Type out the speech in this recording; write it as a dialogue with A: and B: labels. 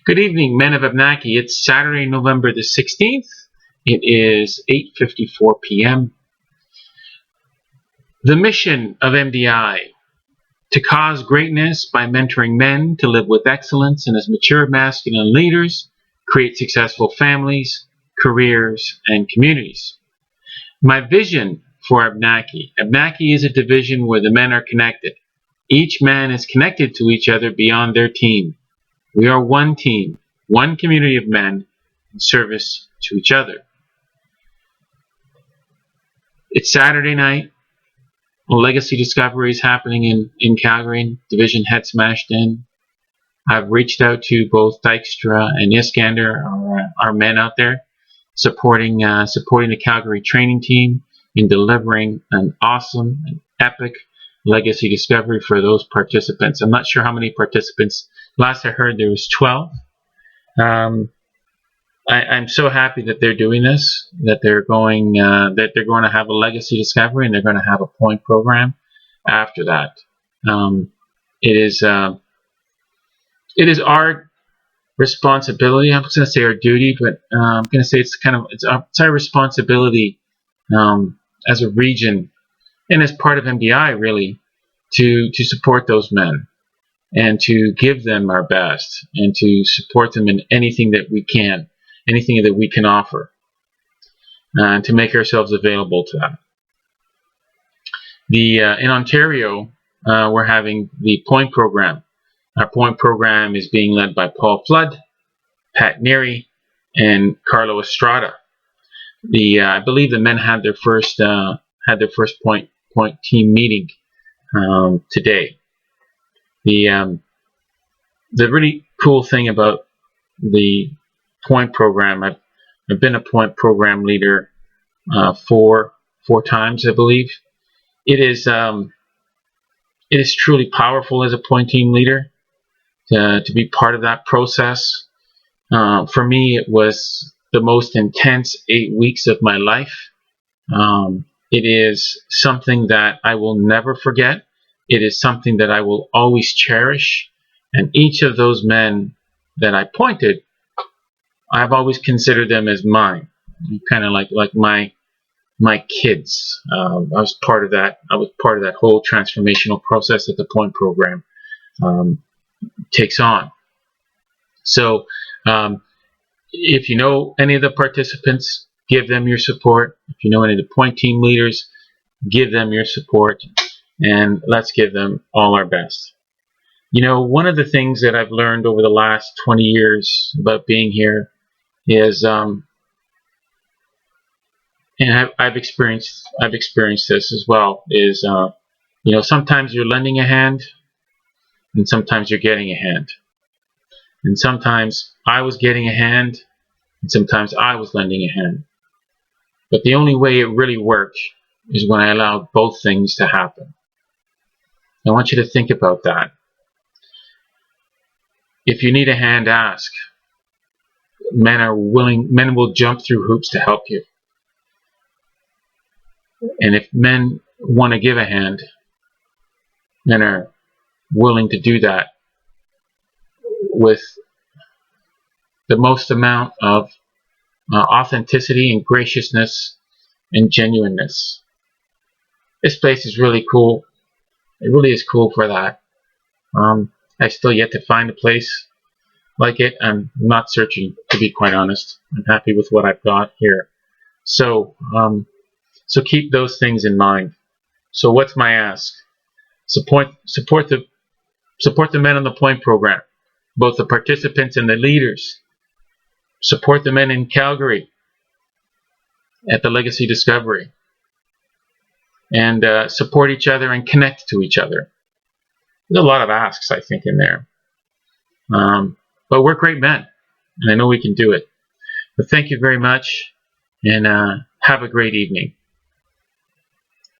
A: Good evening, men of Abnaki. It's Saturday, November the 16th. It is 8:54 p.m. The mission of MDI: to cause greatness by mentoring men to live with excellence and as mature masculine leaders, create successful families, careers, and communities. My vision for Abnaki. Abnaki is a division where the men are connected. Each man is connected to each other beyond their team. We are one team, one community of men in service to each other. It's Saturday night. Legacy Discovery is happening in Calgary. Division head smashed in. I've reached out to both Dykstra and Iskander, our men out there, supporting the Calgary training team in delivering an awesome and epic Legacy Discovery for those participants. I'm not sure how many participants. Last I heard, there was 12. I'm so happy that they're doing this, that they're going to have a Legacy Discovery and they're going to have a point program after that. It is our responsibility. I'm going to say our duty, but I'm going to say it's our responsibility as a region and as part of MDI, really, to support those men and to give them our best and to support them in anything that we can. Anything that we can offer, and to make ourselves available to them. In Ontario, we're having the point program. Our point program is being led by Paul Flood, Pat Neary, and Carlo Estrada. I believe the men had their first point team meeting today. The really cool thing about the point program, I've been a point program leader four times, I believe. It is truly powerful as a point team leader to be part of that process. For me, it was the most intense 8 weeks of my life. It is something that I will never forget. It is something that I will always cherish. And each of those men that I pointed, I've always considered them as mine, kind of like my kids. I was part of that. I was part of that whole transformational process that the point program takes on. So, if you know any of the participants, give them your support. If you know any of the point team leaders, give them your support, and let's give them all our best. You know, one of the things that I've learned over the last 20 years about being here is, and I've experienced this as well, is sometimes you're lending a hand and sometimes you're getting a hand, and sometimes I was getting a hand and sometimes I was lending a hand, but the only way it really worked is when I allowed both things to happen. I want you to think about that. If you need a hand, ask. Men are willing. Men will jump through hoops to help you. And if men want to give a hand, men are willing to do that with the most amount of authenticity and graciousness and genuineness. This place is really cool. It really is cool for that. I've still yet to find a place like it. I'm not searching, to be quite honest. I'm happy with what I've got here. So keep those things in mind. So what's my ask? Support the men on the point program, both the participants and the leaders. Support the men in Calgary at the Legacy Discovery, and support each other and connect to each other. There's a lot of asks, I think, in there. But we're great men, and I know we can do it. But thank you very much, and have a great evening.